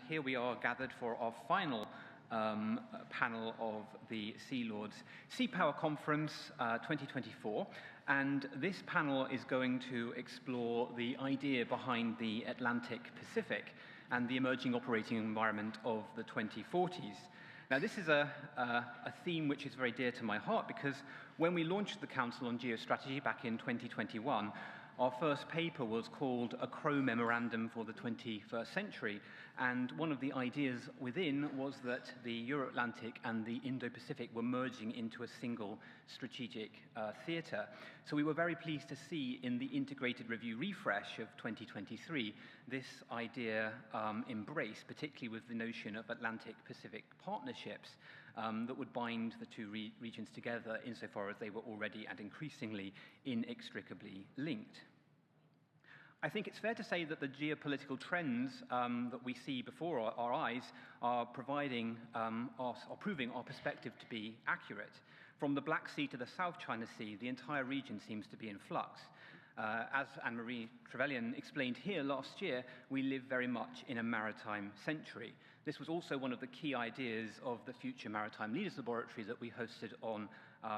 here we are gathered for our final panel of the Sea Lords Sea Power Conference 2024, and this panel is going to explore the idea behind the Atlantic-Pacific and the emerging operating environment of the 2040s. Now, this is a theme which is very dear to my heart because when we launched the Council on Geostrategy back in 2021, our first paper was called A Crow Memorandum for the 21st Century, and one of the ideas within was that the Euro-Atlantic and the Indo-Pacific were merging into a single strategic theatre. So we were very pleased to see in the Integrated Review Refresh of 2023 this idea embraced, particularly with the notion of Atlantic-Pacific partnerships that would bind the two regions together insofar as they were already and increasingly inextricably linked. I think it's fair to say that the geopolitical trends that we see before our eyes are proving our perspective to be accurate. From the Black Sea to the South China Sea, the entire region seems to be in flux. As Anne-Marie Trevelyan explained here last year, we live very much in a maritime century. This was also one of the key ideas of the Future Maritime Leaders Laboratory that we hosted on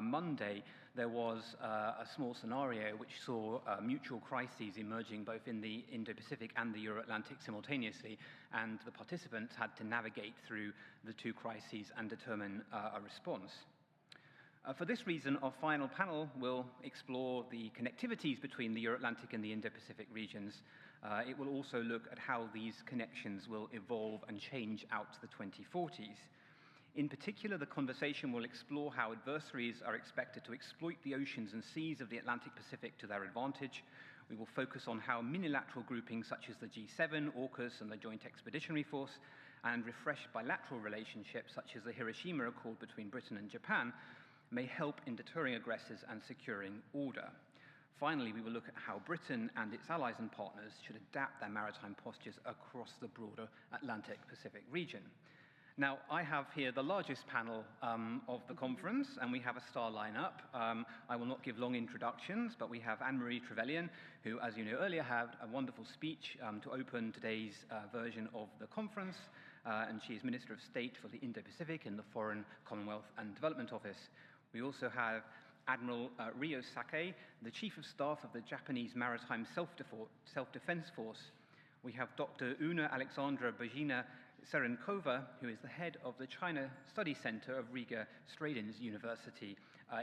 Monday. There was a small scenario which saw mutual crises emerging both in the Indo-Pacific and the Euro-Atlantic simultaneously, and the participants had to navigate through the two crises and determine a response. For this reason, our final panel will explore the connectivities between the Euro-Atlantic and the Indo-Pacific regions. It will also look at how these connections will evolve and change out to the 2040s. In particular, the conversation will explore how adversaries are expected to exploit the oceans and seas of the Atlantic-Pacific to their advantage. We will focus on how unilateral groupings such as the G7, AUKUS, and the Joint Expeditionary Force, and refreshed bilateral relationships such as the Hiroshima Accord between Britain and Japan may help in deterring aggressors and securing order. Finally, we will look at how Britain and its allies and partners should adapt their maritime postures across the broader Atlantic-Pacific region. Now, I have here the largest panel of the conference, and we have a star lineup. I will not give long introductions, but we have Anne-Marie Trevelyan, who, as you know earlier, had a wonderful speech to open today's version of the conference, and she is Minister of State for the Indo-Pacific in the Foreign, Commonwealth and Development Office. We also have Admiral Ryo Sakai, the Chief of Staff of the Japanese Maritime Self-Defense Force. We have Dr. Una Aleksandra Bērziņa-Čerenkova, who is the head of the China Study Center of Riga Stradins University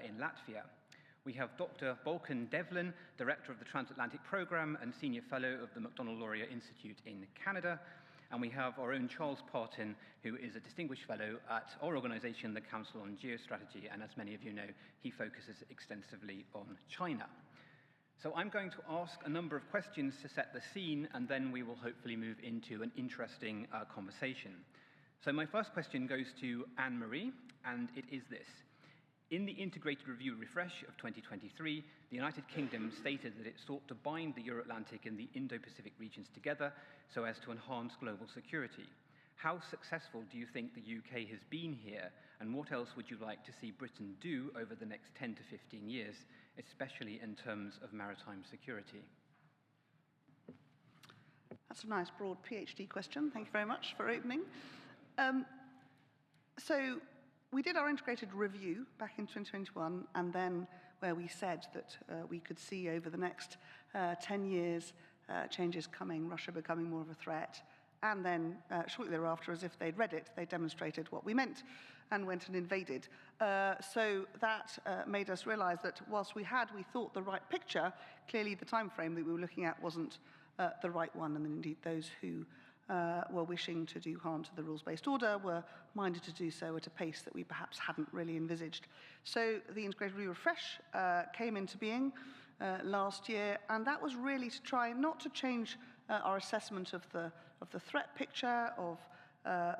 in Latvia. We have Dr. Balkan Devlen, Director of the Transatlantic Program and Senior Fellow of the MacDonald-Laurier Institute in Canada. And we have our own Charles Parton, who is a distinguished fellow at our organization, the Council on Geostrategy, and as many of you know, he focuses extensively on China. So I'm going to ask a number of questions to set the scene, and then we will hopefully move into an interesting conversation. So my first question goes to Anne-Marie, and it is this. In the Integrated Review Refresh of 2023, the United Kingdom stated that it sought to bind the Euro-Atlantic and the Indo-Pacific regions together so as to enhance global security. How successful do you think the UK has been here, and what else would you like to see Britain do over the next 10 to 15 years, especially in terms of maritime security? That's a nice, broad PhD question. Thank you very much for opening. We did our integrated review back in 2021, and then where we said that we could see over the next 10 years changes coming, Russia becoming more of a threat, and then shortly thereafter, as if they'd read it, they demonstrated what we meant and went and invaded. So that made us realize that whilst we thought the right picture, clearly the time frame that we were looking at wasn't the right one, and indeed those who were wishing to do harm to the rules-based order were minded to do so at a pace that we perhaps hadn't really envisaged. So the Integrated Review Refresh came into being last year, and that was really to try not to change our assessment of the threat picture, of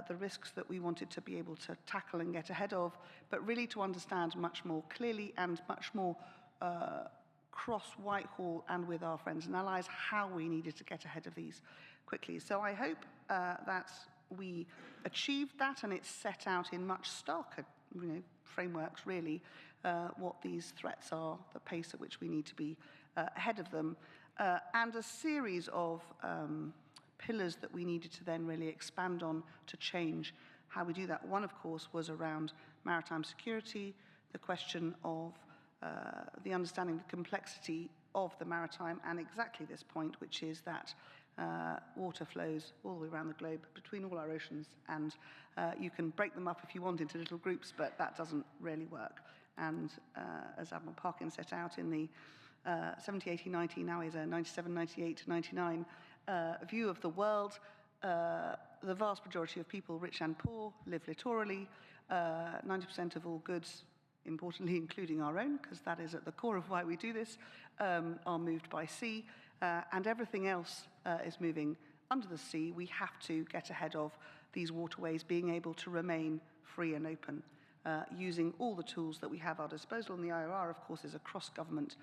the risks that we wanted to be able to tackle and get ahead of, but really to understand much more clearly and much more cross Whitehall and with our friends and allies how we needed to get ahead of these quickly. So I hope that we achieved that, and it's set out in much starker frameworks, really, what these threats are, the pace at which we need to be ahead of them, and a series of pillars that we needed to then really expand on to change how we do that. One, of course, was around maritime security, the question of the understanding the complexity of the maritime, and exactly this point, which is that water flows all the way around the globe between all our oceans, and you can break them up if you want into little groups, but that doesn't really work. And as Admiral Parkin set out in the 70, 80, 90, now is a 97, 98, 99 view of the world, the vast majority of people, rich and poor, live littorally. 90% of all goods, importantly including our own, because that is at the core of why we do this, are moved by sea, and everything else is moving under the sea. We have to get ahead of these waterways being able to remain free and open, using all the tools that we have at our disposal. And the IOR, of course, is a cross-government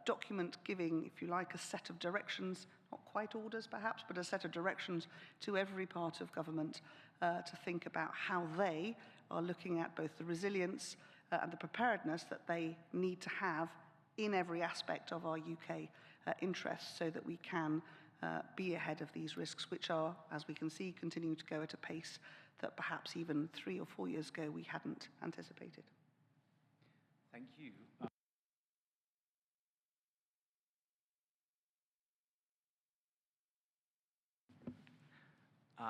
document giving, if you like, a set of directions, not quite orders perhaps, but a set of directions to every part of government to think about how they are looking at both the resilience and the preparedness that they need to have in every aspect of our UK interests, so that we can be ahead of these risks, which are, as we can see, continuing to go at a pace that perhaps even 3 or 4 years ago we hadn't anticipated. Thank you.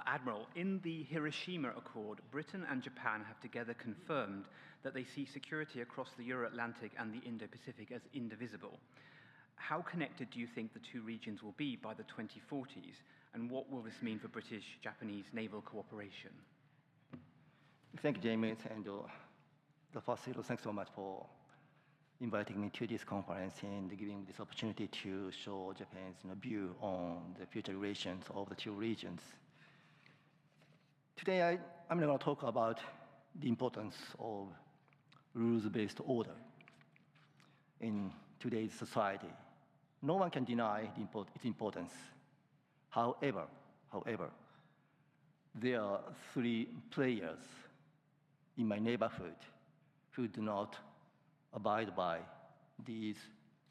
Admiral, in the Hiroshima Accord, Britain and Japan have together confirmed that they see security across the Euro-Atlantic and the Indo-Pacific as indivisible. How connected do you think the two regions will be by the 2040s, and what will this mean for British-Japanese naval cooperation? Thank you, James, and first, thanks so much for inviting me to this conference and giving this opportunity to show Japan's view on the future relations of the two regions. Today, I'm going to talk about the importance of rules-based order in today's society. No one can deny its importance. However, there are 3 players in my neighborhood who do not abide by these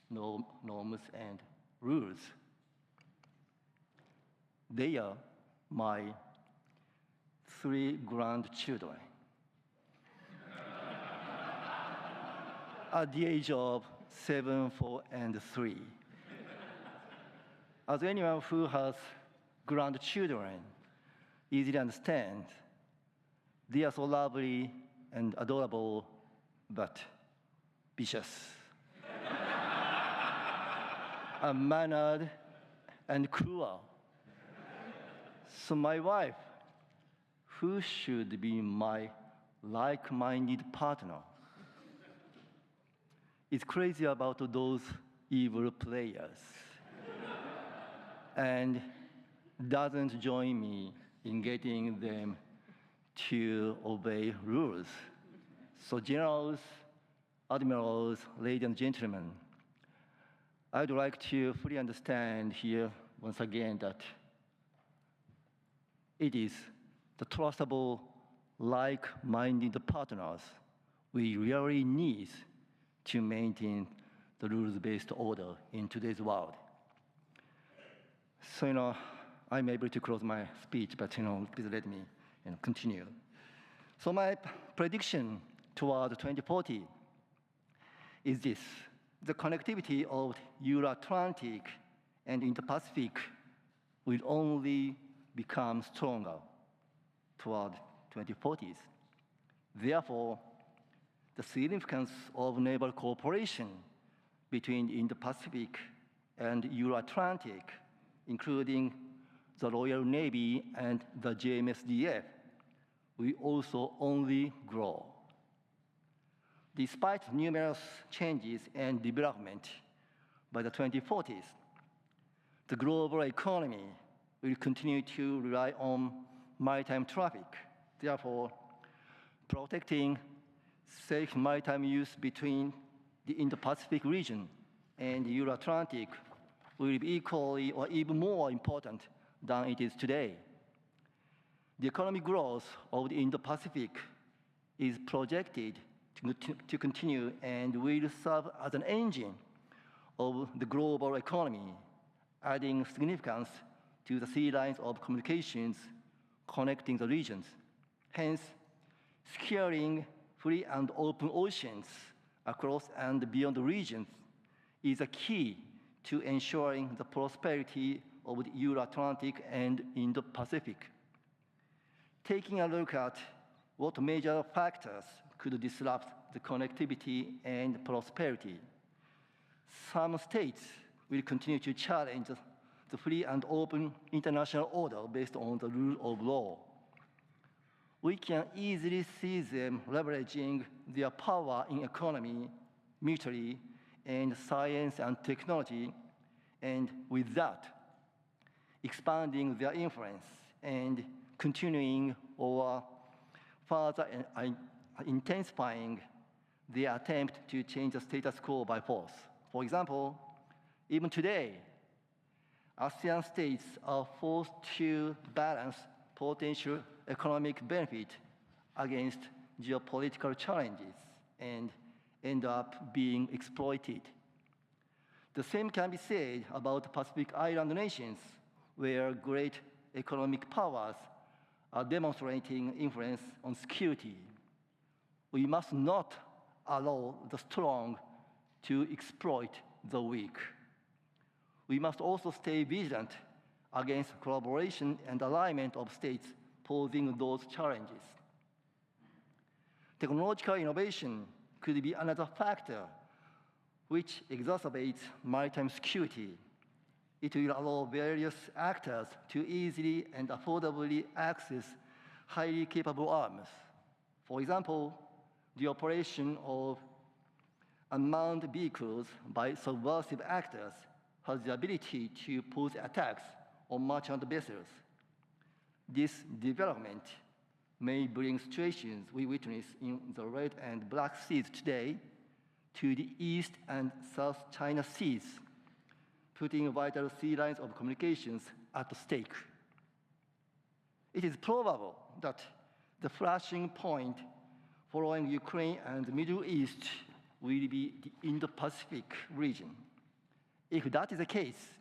norms and rules. They are my 3 grandchildren. At the age of 7, 4, and 3. As anyone who has grandchildren easily understands, they are so lovely and adorable, but vicious, unmannered, and cruel. So my wife, who should be my like-minded partner, is crazy about those evil players and doesn't join me in getting them to obey rules. So generals, admirals, ladies and gentlemen, I'd like to fully understand here once again that it is the trustable, like-minded partners we really need to maintain the rules-based order in today's world. So, I'm able to close my speech, but, please let me continue. So my prediction toward 2040 is this: the connectivity of Euro-Atlantic and Indo-Pacific will only become stronger toward 2040s. Therefore, the significance of naval cooperation between the Indo-Pacific and Euro-Atlantic, including the Royal Navy and the JMSDF, will also only grow. Despite numerous changes and development by the 2040s, the global economy will continue to rely on maritime traffic. Therefore, protecting safe maritime use between the Indo-Pacific region and the Euro-Atlantic will be equally or even more important than it is today. The economic growth of the Indo-Pacific is projected to continue and will serve as an engine of the global economy, adding significance to the sea lines of communications connecting the regions. Hence, securing free and open oceans across and beyond the regions is a key to ensuring the prosperity of the Euro-Atlantic and Indo-Pacific. Taking a look at what major factors could disrupt the connectivity and prosperity, some states will continue to challenge the free and open international order based on the rule of law. We can easily see them leveraging their power in economy, military, and science and technology, and with that, expanding their influence and continuing or further intensifying their attempt to change the status quo by force. For example, even today, ASEAN states are forced to balance potential economic benefit against geopolitical challenges and end up being exploited. The same can be said about Pacific Island nations, where great economic powers are demonstrating influence on security. We must not allow the strong to exploit the weak. We must also stay vigilant against collaboration and alignment of states posing those challenges. Technological innovation could be another factor which exacerbates maritime security. It will allow various actors to easily and affordably access highly capable arms. For example, the operation of unmanned vehicles by subversive actors has the ability to pose attacks on merchant vessels. This development may bring situations we witness in the Red and Black Seas today to the East and South China Seas, putting vital sea lines of communications at stake. It is probable that the flashing point following Ukraine and the Middle East will be the Indo-Pacific region. If that is the case,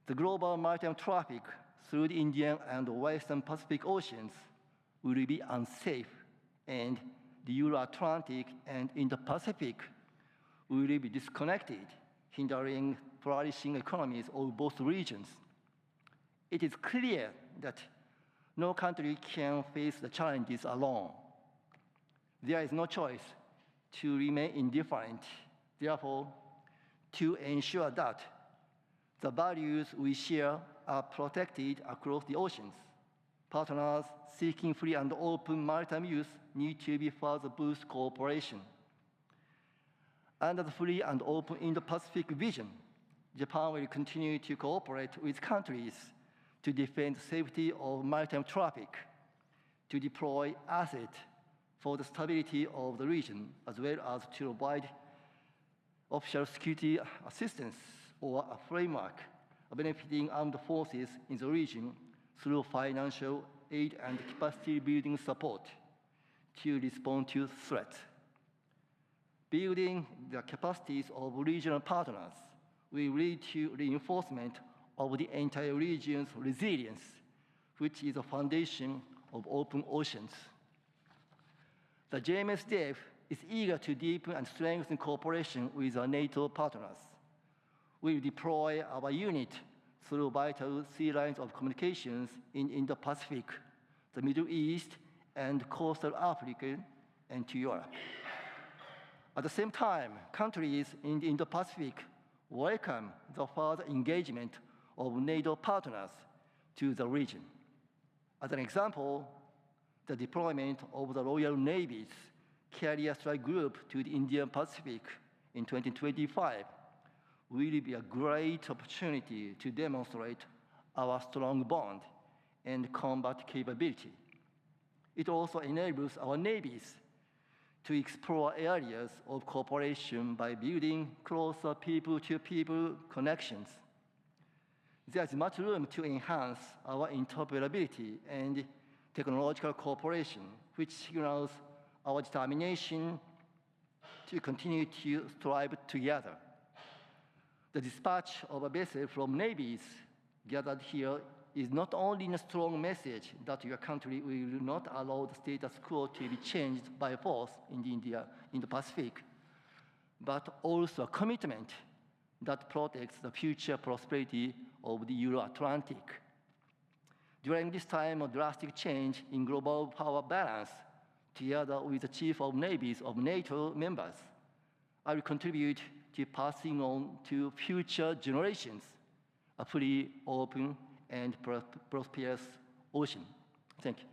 the global maritime traffic through the Indian and Western Pacific Oceans will be unsafe, and the Euro-Atlantic and Indo-Pacific will be disconnected, hindering flourishing economies of both regions. It is clear that no country can face the challenges alone. There is no choice to remain indifferent. Therefore, to ensure that the values we share are protected across the oceans, partners seeking free and open maritime use need to be further boost cooperation. Under the free and open Indo-Pacific vision, Japan will continue to cooperate with countries to defend the safety of maritime traffic, to deploy assets for the stability of the region, as well as to provide official security assistance or a framework benefiting armed forces in the region through financial aid and capacity building support to respond to threats. Building the capacities of regional partners will lead to reinforcement of the entire region's resilience, which is a foundation of open oceans. The JMSDF is eager to deepen and strengthen cooperation with our NATO partners. We will deploy our unit through vital sea lines of communications in Indo-Pacific, the Middle East, and coastal Africa, and to Europe. At the same time, countries in the Indo-Pacific welcome the further engagement of NATO partners to the region. As an example, the deployment of the Royal Navy's Carrier Strike Group to the Indian Pacific in 2025 will be a great opportunity to demonstrate our strong bond and combat capability. It also enables our navies to explore areas of cooperation by building closer people-to-people connections. There is much room to enhance our interoperability and technological cooperation, which signals our determination to continue to strive together. The dispatch of a vessel from navies gathered here is not only a strong message that your country will not allow the status quo to be changed by force in the Indo-Pacific, but also a commitment that protects the future prosperity of the Euro-Atlantic. During this time of drastic change in global power balance, together with the chief of navies of NATO members, I will contribute to passing on to future generations a free, open, and prosperous ocean. Thank you.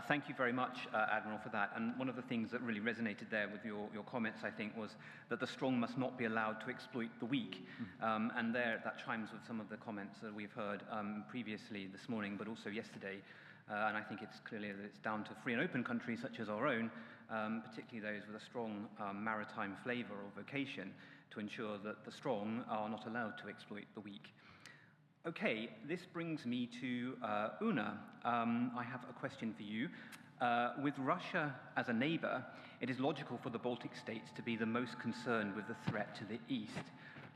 Thank you very much, Admiral, for that. And one of the things that really resonated there with your comments, I think, was that the strong must not be allowed to exploit the weak. And there, that chimes with some of the comments that we've heard previously this morning, but also yesterday. And I think it's clearly that it's down to free and open countries such as our own, particularly those with a strong maritime flavor or vocation, to ensure that the strong are not allowed to exploit the weak. Okay, this brings me to Una. I have a question for you. With Russia as a neighbor, it is logical for the Baltic states to be the most concerned with the threat to the east.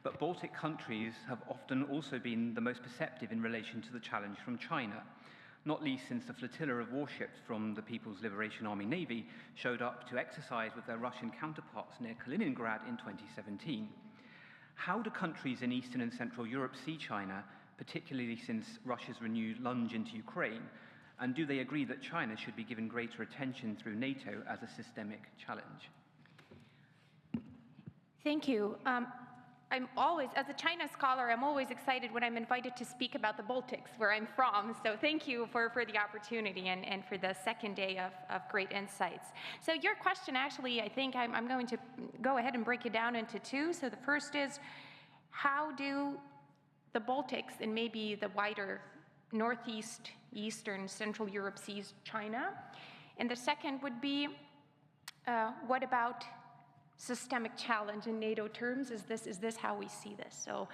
But Baltic countries have often also been the most perceptive in relation to the challenge from China, not least since the flotilla of warships from the People's Liberation Army Navy showed up to exercise with their Russian counterparts near Kaliningrad in 2017. How do countries in Eastern and Central Europe see China, particularly since Russia's renewed lunge into Ukraine? And do they agree that China should be given greater attention through NATO as a systemic challenge? Thank you. I'm always, as a China scholar, I'm always excited when I'm invited to speak about the Baltics, where I'm from. So thank you for the opportunity and for the second day of great insights. So your question, actually, I think I'm going to go ahead and break it down into two. So the first is, how do the Baltics and maybe the wider Northeast, Eastern, Central Europe sees China? And the second would be, what about systemic challenge in NATO terms? Is this how we see this? So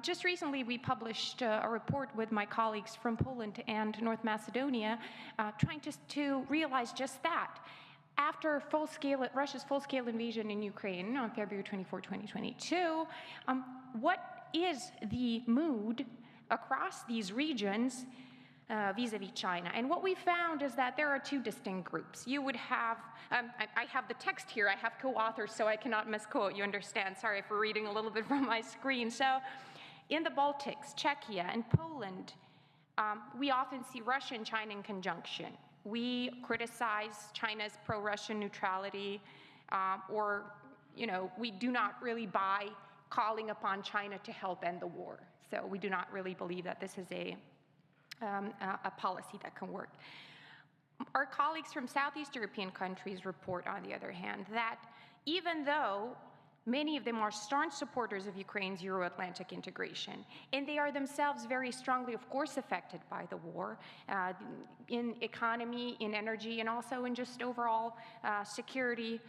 just recently we published a report with my colleagues from Poland and North Macedonia trying to realize just that. After Russia's full-scale invasion in Ukraine on February 24, 2022, what is the mood across these regions vis-a-vis China? And what we found is that there are two distinct groups. You would have, I have the text here, I have co-authors, so I cannot misquote, you understand. Sorry for reading a little bit from my screen. So in the Baltics, Czechia, and Poland, we often see Russia and China in conjunction. We criticize China's pro-Russian neutrality, or, we do not really buy calling upon China to help end the war. So we do not really believe that this is a policy that can work. Our colleagues from Southeast European countries report, on the other hand, that even though many of them are staunch supporters of Ukraine's Euro-Atlantic integration, and they are themselves very strongly, of course, affected by the war, in economy, in energy, and also in just overall security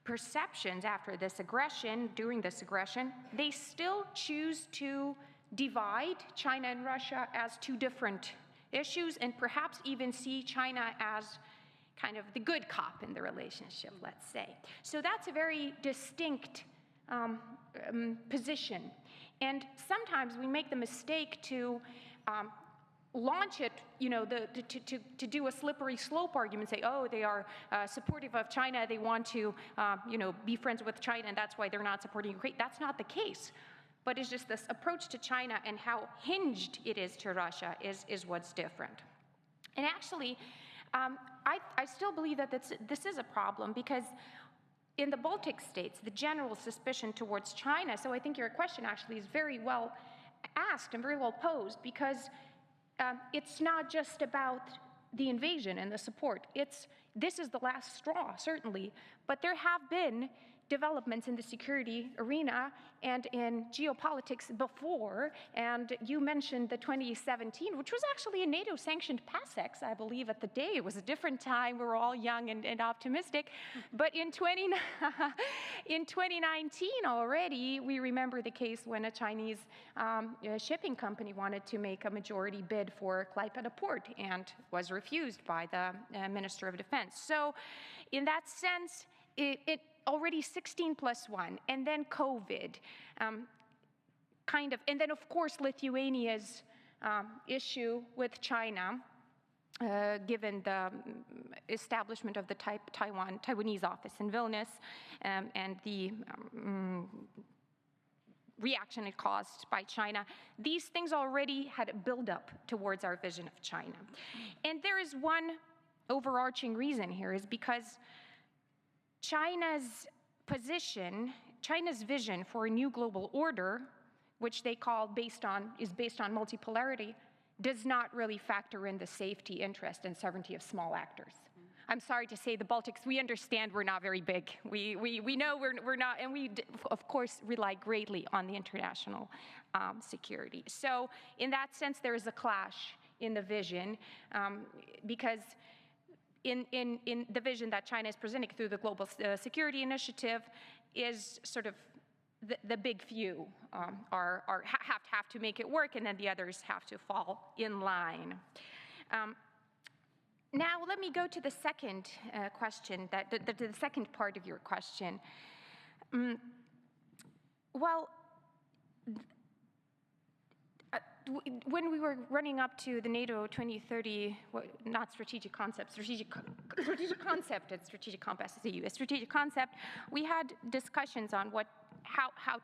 perceptions after this aggression, during this aggression, they still choose to divide China and Russia as two different issues, and perhaps even see China as kind of the good cop in the relationship, let's say. So that's a very distinct position. And sometimes we make the mistake to launch it, to do a slippery slope argument, say, oh, they are supportive of China, they want to, be friends with China, and that's why they're not supporting Ukraine. That's not the case. But it's just this approach to China and how hinged it is to Russia is what's different. And actually, I still believe that this is a problem, because in the Baltic states, the general suspicion towards China, so I think your question actually is very well asked and very well posed, because it's not just about the invasion and the support. This is the last straw, certainly, but there have been developments in the security arena and in geopolitics before, and you mentioned the 2017, which was actually a NATO-sanctioned PASEX, I believe, at the day. It was a different time. We were all young and optimistic. But in 2019 already, we remember the case when a Chinese shipping company wanted to make a majority bid for Klaipėda port and was refused by the Minister of Defense. So in that sense, it already 16+1, and then COVID, and then of course Lithuania's issue with China, given the establishment of the Taiwanese office in Vilnius, and the reaction it caused by China. These things already had a build-up towards our vision of China. And there is one overarching reason here, is because China's position, China's vision for a new global order, which they call based on multipolarity, does not really factor in the safety, interest, and sovereignty of small actors. I'm sorry to say, the Baltics, we understand we're not very big. We know we're not, and we, of course, rely greatly on the international security. So in that sense, there is a clash in the vision, because in the vision that China is presenting through the Global Security Initiative is sort of the big few have to make it work, and then the others have to fall in line. Now let me go to the second question, the second part of your question. Well, when we were running up to the NATO 2030, not strategic concept, strategic concept, it's strategic compass, it's a strategic concept, we had discussions on how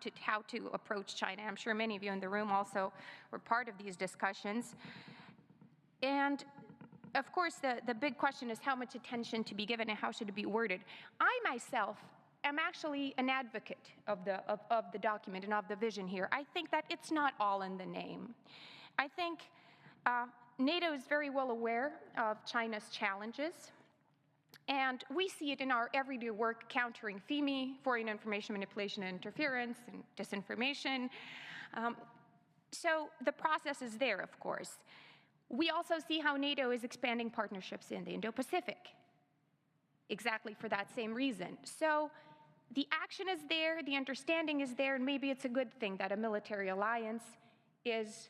to approach China. I'm sure many of you in the room also were part of these discussions. And of course, the big question is how much attention to be given and how should it be worded. I myself am actually an advocate of the document and of the vision here. I think that it's not all in the name. I think NATO is very well aware of China's challenges, and we see it in our everyday work countering FIMI, foreign information manipulation and interference, and disinformation. So the process is there, of course. We also see how NATO is expanding partnerships in the Indo-Pacific, exactly for that same reason. So the action is there, the understanding is there, and maybe it's a good thing that a military alliance is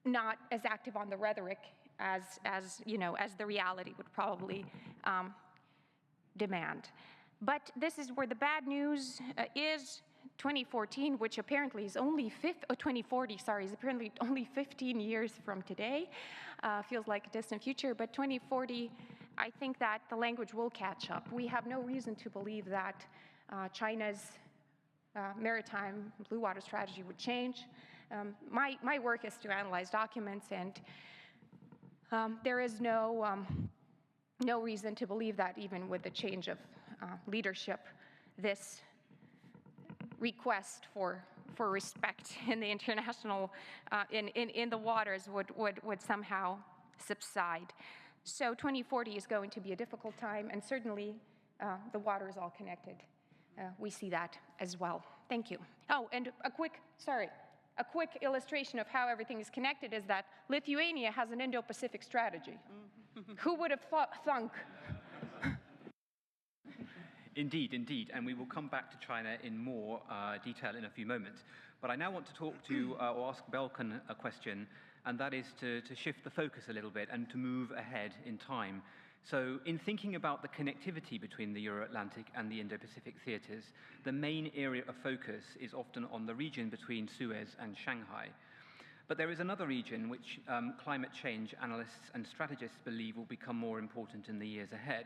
not as active on the rhetoric as the reality would probably demand. But this is where the bad news is. 2014, which apparently is only 2040, sorry, is apparently only 15 years from today. Feels like a distant future, but 2040, I think that the language will catch up. We have no reason to believe that China's maritime blue water strategy would change. My work is to analyze documents, and there is no reason to believe that even with the change of leadership, this request for respect in the international, in the waters would somehow subside. So 2040 is going to be a difficult time, and certainly the water is all connected. We see that as well. Thank you. Oh, and a quick illustration of how everything is connected is that Lithuania has an Indo-Pacific strategy. Who would have thunk? Indeed, and we will come back to China in more detail in a few moments. But I now want to talk to, or ask Balkan a question, and that is to shift the focus a little bit and to move ahead in time. So in thinking about the connectivity between the Euro-Atlantic and the Indo-Pacific theaters, the main area of focus is often on the region between Suez and Shanghai. But there is another region which climate change analysts and strategists believe will become more important in the years ahead,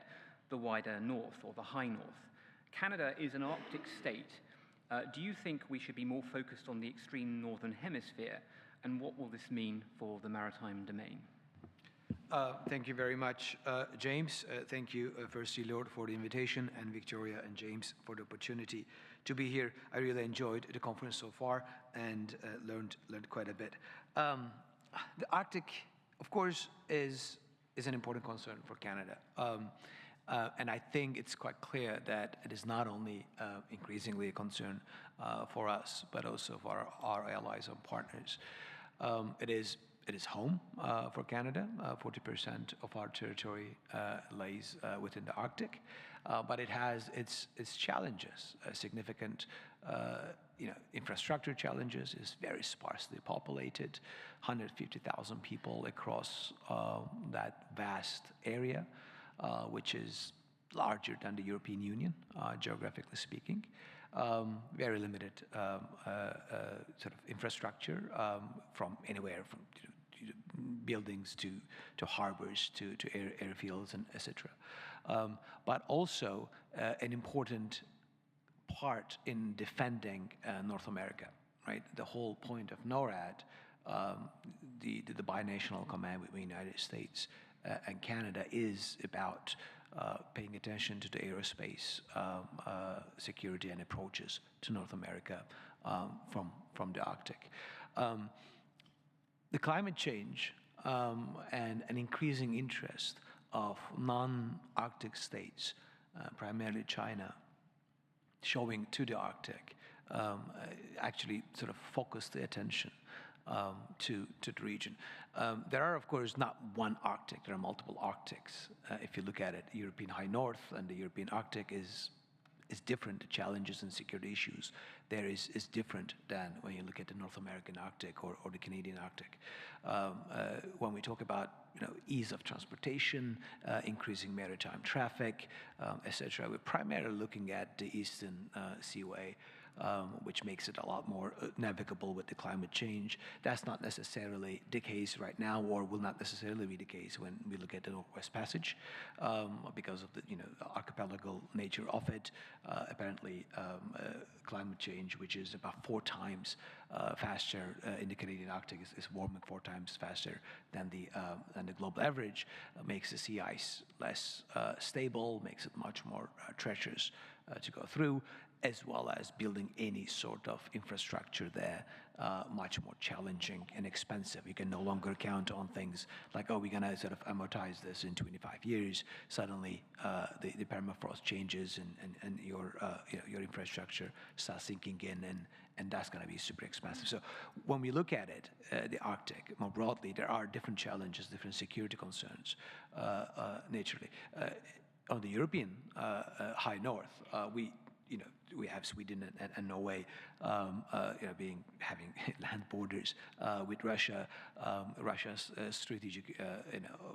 the wider north, or the high north. Canada is an Arctic state. Do you think we should be more focused on the extreme northern hemisphere, and what will this mean for the maritime domain? Thank you very much, James. Thank you, firstly, Lord, for the invitation, and Victoria and James for the opportunity to be here. I really enjoyed the conference so far and learned quite a bit. The Arctic, of course, is an important concern for Canada. And I think it's quite clear that it is not only increasingly a concern for us, but also for our allies and partners. It is home for Canada. 40% of our territory lays within the Arctic, but it has its challenges, significant infrastructure challenges. It's very sparsely populated, 150,000 people across that vast area, which is larger than the European Union, geographically speaking. Very limited sort of infrastructure from anywhere from buildings to harbors to airfields and etc. But also an important part in defending North America, right? The whole point of NORAD, the binational command between the United States and Canada, is about paying attention to the aerospace security and approaches to North America from the Arctic. The climate change and an increasing interest of non-Arctic states, primarily China, showing to the Arctic, actually sort of focused the attention to the region. There are, of course, not one Arctic. There are multiple Arctics. If you look at it, European High North and the European Arctic is different. The challenges and security issues there is different than when you look at the North American Arctic or the Canadian Arctic. When we talk about ease of transportation, increasing maritime traffic, etc., we're primarily looking at the Eastern Seaway, which makes it a lot more navigable with the climate change. That's not necessarily the case right now, or will not necessarily be the case when we look at the Northwest Passage, because of the archipelago nature of it. Apparently, climate change, which is about 4 times faster in the Canadian Arctic, is warming 4 times faster than the global average, makes the sea ice less stable, makes it much more treacherous to go through, as well as building any sort of infrastructure there, much more challenging and expensive. You can no longer count on things like, oh, we're going to sort of amortize this in 25 years. Suddenly, the permafrost changes and your infrastructure starts sinking in, and that's going to be super expensive. So when we look at it, the Arctic more broadly, there are different challenges, different security concerns, naturally. On the European High North, we have Sweden and Norway, having land borders with Russia. Russia's strategic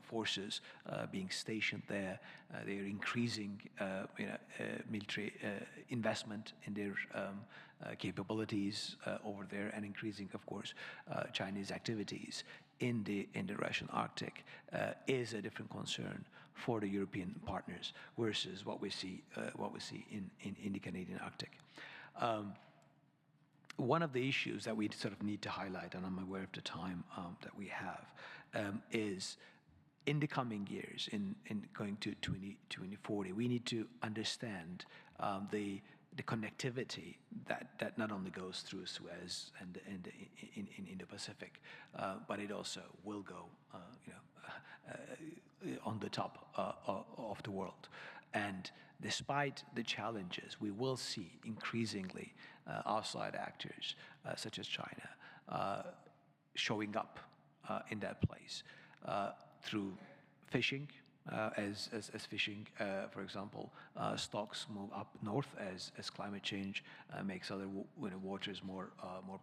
forces being stationed there. They are increasing military investment in their capabilities over there, and increasing, of course, Chinese activities in the Russian Arctic is a different concern for the European partners versus what we see in the Canadian Arctic. One of the issues that we sort of need to highlight, and I'm aware of the time that we have, is in the coming years, in going to 2040, we need to understand the connectivity that not only goes through Suez and in Indo-Pacific, but it also will go on the top of the world. And despite the challenges, we will see increasingly outside actors such as China showing up in that place through fishing, as fishing, for example, stocks move up north as climate change makes other waters more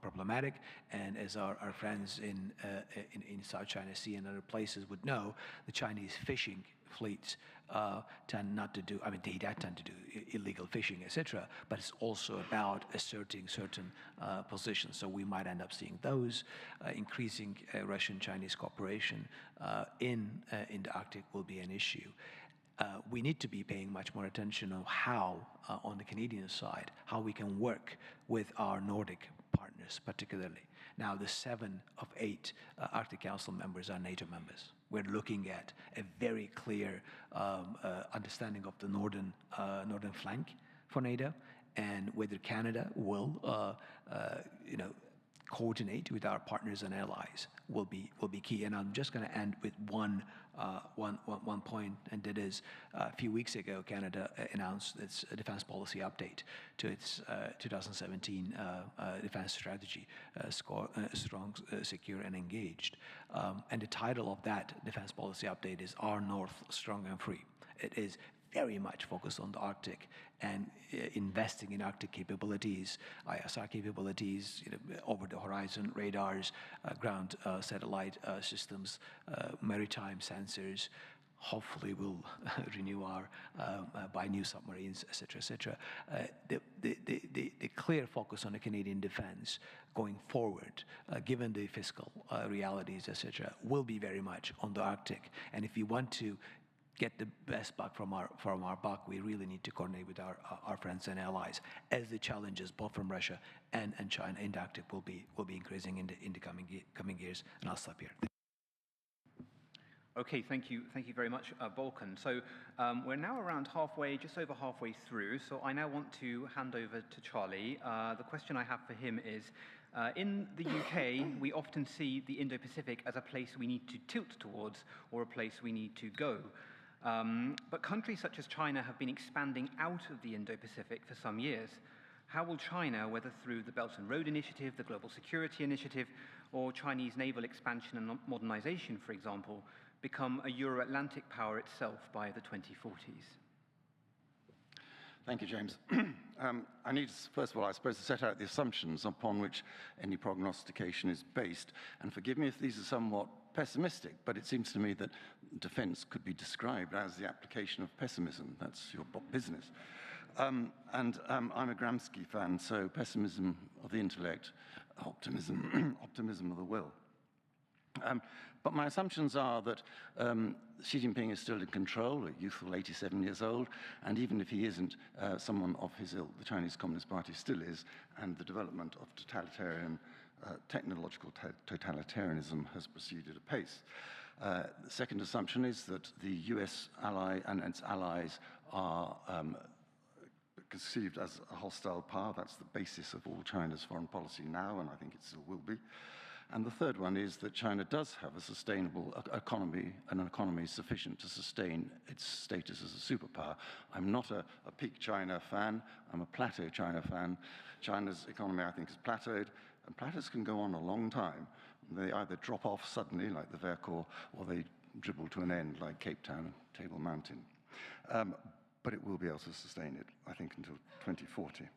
problematic, and as our friends in South China Sea and other places would know, the Chinese fishing fleets tend not to do, they tend to do illegal fishing, etc., but it's also about asserting certain positions. So we might end up seeing those. Increasing Russian-Chinese cooperation in the Arctic will be an issue. We need to be paying much more attention on how, on the Canadian side, how we can work with our Nordic partners particularly. Now, the 7 of 8 Arctic Council members are NATO members. We're looking at a very clear understanding of the northern flank for NATO, and whether Canada will, coordinate with our partners and allies will be key. And I'm just going to end with one point, and that is a few weeks ago, Canada announced its defense policy update to its 2017 defense strategy, strong, secure, and engaged. And the title of that defense policy update is Our North, Strong and Free. It is very much focused on the Arctic and investing in Arctic capabilities, ISR capabilities, over-the-horizon radars, ground satellite systems, maritime sensors. Hopefully we'll renew our, buy new submarines, et cetera, et cetera. The clear focus on the Canadian defense going forward, given the fiscal realities, et cetera, will be very much on the Arctic. And if you want to get the best buck from our buck, we really need to coordinate with our friends and allies, as the challenges both from Russia and China in the Arctic will be increasing in the coming years. And I'll stop here. Okay, thank you very much, Balkan. So we're now around halfway, just over halfway through. So I now want to hand over to Charlie. The question I have for him is, in the UK, we often see the Indo-Pacific as a place we need to tilt towards or a place we need to go. But countries such as China have been expanding out of the Indo-Pacific for some years. How will China, whether through the Belt and Road Initiative, the Global Security Initiative, or Chinese naval expansion and modernization, for example, become a Euro-Atlantic power itself by the 2040s? Thank you, James. I need to, first of all, I suppose, to set out the assumptions upon which any prognostication is based. And forgive me if these are somewhat pessimistic, but it seems to me that defense could be described as the application of pessimism. That's your business. I'm a Gramsci fan, so pessimism of the intellect, optimism of the will. But my assumptions are that Xi Jinping is still in control, a youthful 87 years old, and even if he isn't, someone of his ilk, the Chinese Communist Party still is, and the development of totalitarian, technological totalitarianism has proceeded apace. The second assumption is that the US ally and its allies are conceived as a hostile power. That's the basis of all China's foreign policy now, and I think it still will be. And the third one is that China does have a sustainable economy, an economy sufficient to sustain its status as a superpower. I'm not a peak China fan. I'm a plateau China fan. China's economy, I think, has plateaued, and plateaus can go on a long time. They either drop off suddenly, like the Vercors, or they dribble to an end, like Cape Town and Table Mountain. But it will be able to sustain it, I think, until 2040.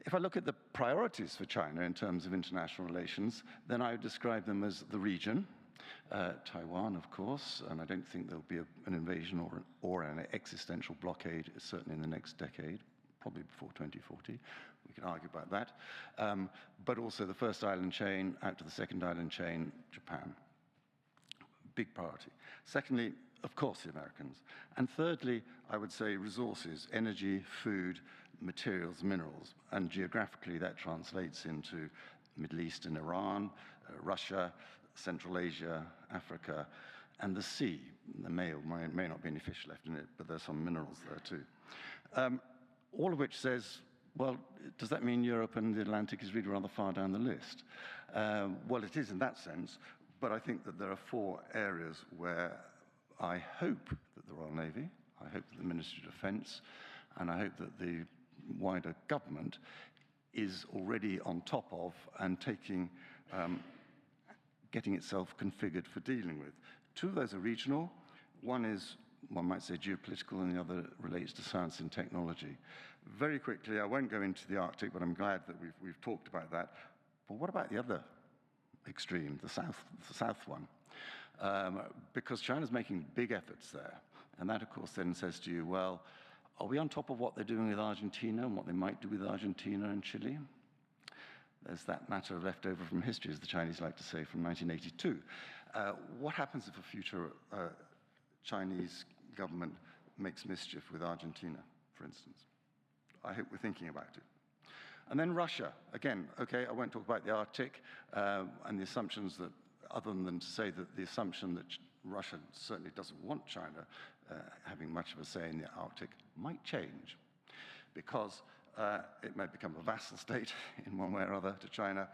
If I look at the priorities for China in terms of international relations, then I would describe them as the region, Taiwan, of course, and I don't think there'll be an invasion or an existential blockade, certainly in the next decade, probably before 2040. We can argue about that. But also the first island chain, out to the second island chain, Japan. Big priority. Secondly, of course, the Americans. And thirdly, I would say resources, energy, food, materials, minerals, and geographically that translates into Middle East and Iran, Russia, Central Asia, Africa, and the sea. There may not be any fish left in it, but there's some minerals there too. All of which says, well, does that mean Europe and the Atlantic is really rather far down the list? Well, it is in that sense, but I think that there are four areas where I hope that the Royal Navy, I hope that the Ministry of Defence, and I hope that the wider government is already on top of and taking, getting itself configured for dealing with. Two of those are regional. One is, one might say, geopolitical, and the other relates to science and technology. Very quickly, I won't go into the Arctic, but I'm glad that we've talked about that. But what about the other extreme, the south one? Because China's making big efforts there. And that, of course, then says to you, well, are we on top of what they're doing with Argentina and what they might do with Argentina and Chile? There's that matter left over from history, as the Chinese like to say, from 1982. What happens if a future Chinese government makes mischief with Argentina, for instance? I hope we're thinking about it. And then Russia. Again, okay, I won't talk about the Arctic and the assumptions that, other than to say that the assumption that Russia certainly doesn't want China having much of a say in the Arctic might change, because it might become a vassal state in one way or other to China,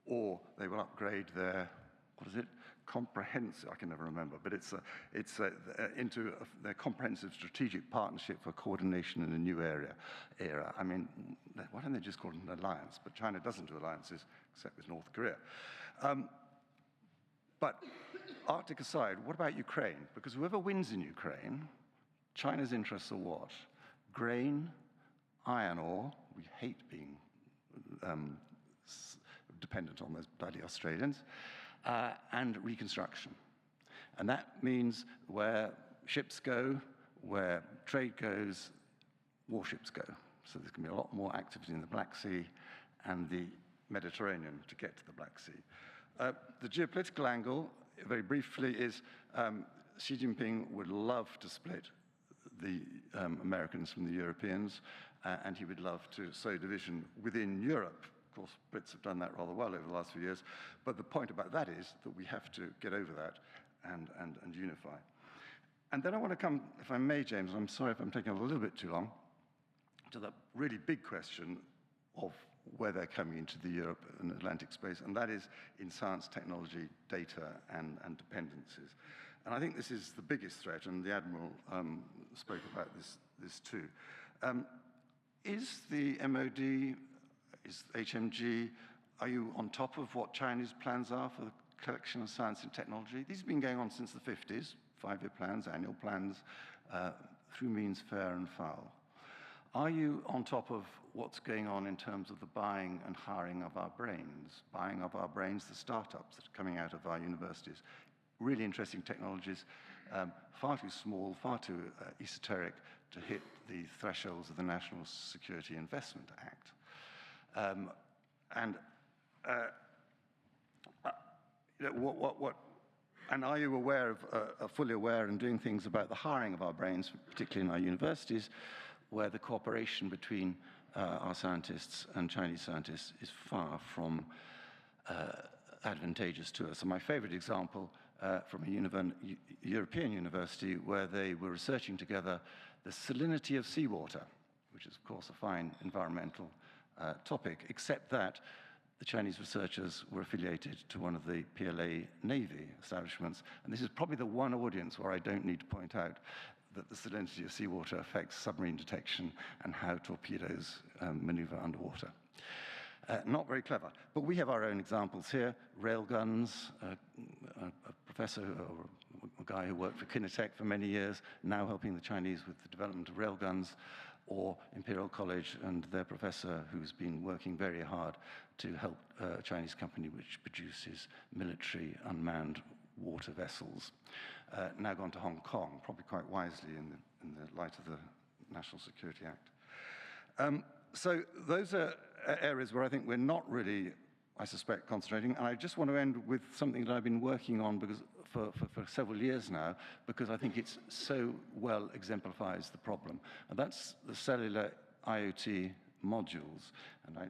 or they will upgrade their, what is it, comprehensive, I can never remember, but it's into their comprehensive strategic partnership for coordination in a new era. I mean, why don't they just call it an alliance? But China doesn't do alliances, except with North Korea. But Arctic aside, what about Ukraine? Because whoever wins in Ukraine, China's interests are what? Grain, iron ore, we hate being dependent on those bloody Australians, and reconstruction. And that means where ships go, where trade goes, warships go. So there's going to be a lot more activity in the Black Sea and the Mediterranean to get to the Black Sea. The geopolitical angle, very briefly, is Xi Jinping would love to split the Americans from the Europeans, and he would love to sow division within Europe. Of course, Brits have done that rather well over the last few years, but the point about that is that we have to get over that and unify. And then I want to come, if I may, James, I'm sorry if I'm taking a little bit too long, to the really big question of where they're coming into the Europe and Atlantic space, and that is in science, technology, data, and dependencies. And I think this is the biggest threat, and the Admiral spoke about this too. Is the MOD, is HMG, are you on top of what Chinese plans are for the collection of science and technology? These have been going on since the 50s, 5-year plans, annual plans, through means fair and foul. Are you on top of what's going on in terms of the buying and hiring of our brains, the startups that are coming out of our universities? Really interesting technologies, far too small, far too esoteric to hit the thresholds of the National Security Investment Act. And are you aware of, fully aware and doing things about the hiring of our brains, particularly in our universities, where the cooperation between our scientists and Chinese scientists is far from advantageous to us? And my favorite example from a European university where they were researching together the salinity of seawater, which is, of course, a fine environmental topic, except that the Chinese researchers were affiliated to one of the PLA Navy establishments. And this is probably the one audience where I don't need to point out that the salinity of seawater affects submarine detection and how torpedoes maneuver underwater. Not very clever. But we have our own examples here. Railguns, a professor or a guy who worked for Kinetec for many years, now helping the Chinese with the development of railguns, or Imperial College and their professor who's been working very hard to help a Chinese company which produces military unmanned water vessels. Now gone to Hong Kong, probably quite wisely in the light of the National Security Act. So those are areas where I think we're not really, I suspect, concentrating. And I just want to end with something that I've been working on because for several years now, because I think it's so well exemplifies the problem. And that's the cellular IoT modules. And I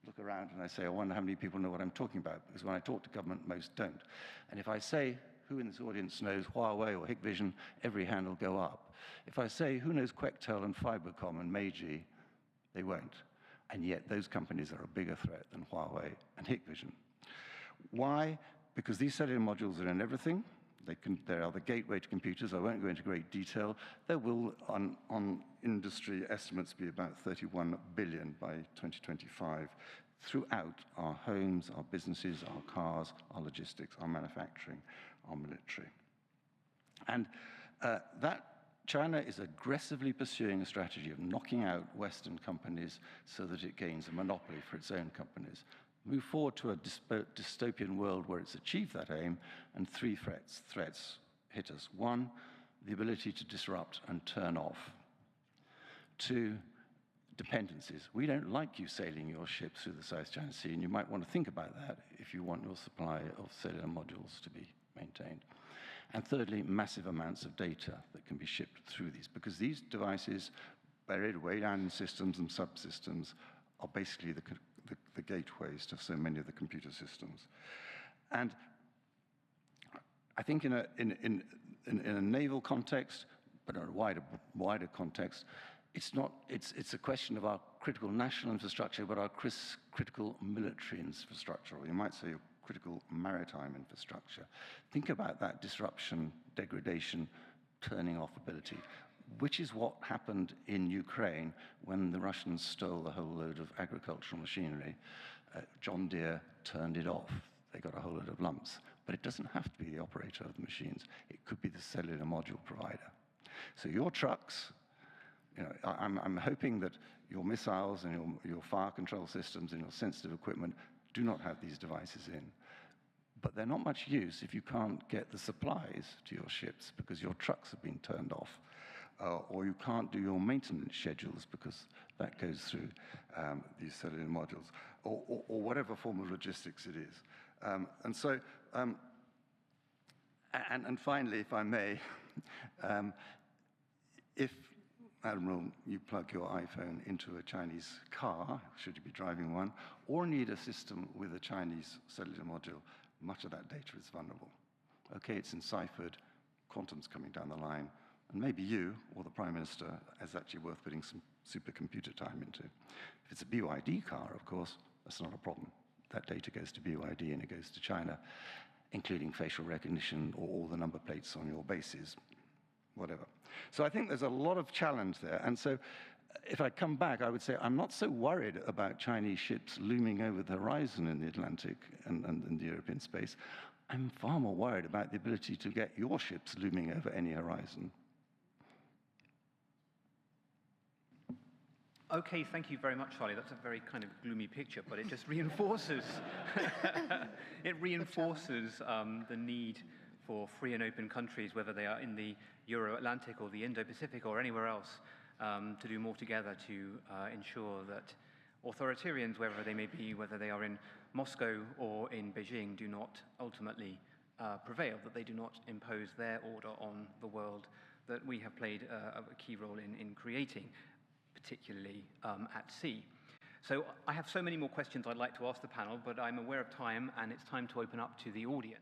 look around and I say, I wonder how many people know what I'm talking about, because when I talk to government, most don't. And if I say, who in this audience knows Huawei or Hikvision, every hand will go up. If I say, who knows Quectel and Fibercom and Meiji, they won't. And yet those companies are a bigger threat than Huawei and Hikvision. Why? Because these cellular modules are in everything. They are the gateway to computers. I won't go into great detail. There will, on industry estimates, be about 31 billion by 2025 throughout our homes, our businesses, our cars, our logistics, our manufacturing, our military. And China is aggressively pursuing a strategy of knocking out Western companies so that it gains a monopoly for its own companies. Move forward to a dystopian world where it's achieved that aim, and three threats hit us. One, the ability to disrupt and turn off. Two, dependencies. We don't like you sailing your ships through the South China Sea, and you might want to think about that if you want your supply of cellular modules to be maintained. And thirdly, massive amounts of data that can be shipped through these, because these devices, buried way down in systems and subsystems, are basically the gateways to so many of the computer systems. And I think in a naval context, but in a wider context, it's a question of our critical national infrastructure, but our critical military infrastructure, or you might say critical maritime infrastructure. Think about that disruption, degradation, turning off ability, which is what happened in Ukraine when the Russians stole a whole load of agricultural machinery. John Deere turned it off. They got a whole load of lumps. But it doesn't have to be the operator of the machines. It could be the cellular module provider. So your trucks, you know, I'm hoping that your missiles and your fire control systems and your sensitive equipment do not have these devices in. But they're not much use if you can't get the supplies to your ships because your trucks have been turned off. Or you can't do your maintenance schedules because that goes through these cellular modules, or whatever form of logistics it is. And finally, if I may, if, Admiral, you plug your iPhone into a Chinese car, should you be driving one, or need a system with a Chinese cellular module, much of that data is vulnerable. Okay, it's enciphered, quantum's coming down the line, and maybe you, or the Prime Minister, is actually worth putting some supercomputer time into. If it's a BYD car, of course, that's not a problem. That data goes to BYD and it goes to China, including facial recognition or all the number plates on your bases, whatever. So I think there's a lot of challenge there. And so if I come back, I would say I'm not so worried about Chinese ships looming over the horizon in the Atlantic and in the European space. I'm far more worried about the ability to get your ships looming over any horizon. Okay, thank you very much, Charlie. That's a very kind of gloomy picture, but it just reinforces the need for free and open countries, whether they are in the Euro-Atlantic or the Indo-Pacific or anywhere else, to do more together to ensure that authoritarians, wherever they may be, whether they are in Moscow or in Beijing, do not ultimately prevail, that they do not impose their order on the world that we have played a key role in creating, particularly at sea. So I have so many more questions I'd like to ask the panel, but I'm aware of time, and it's time to open up to the audience.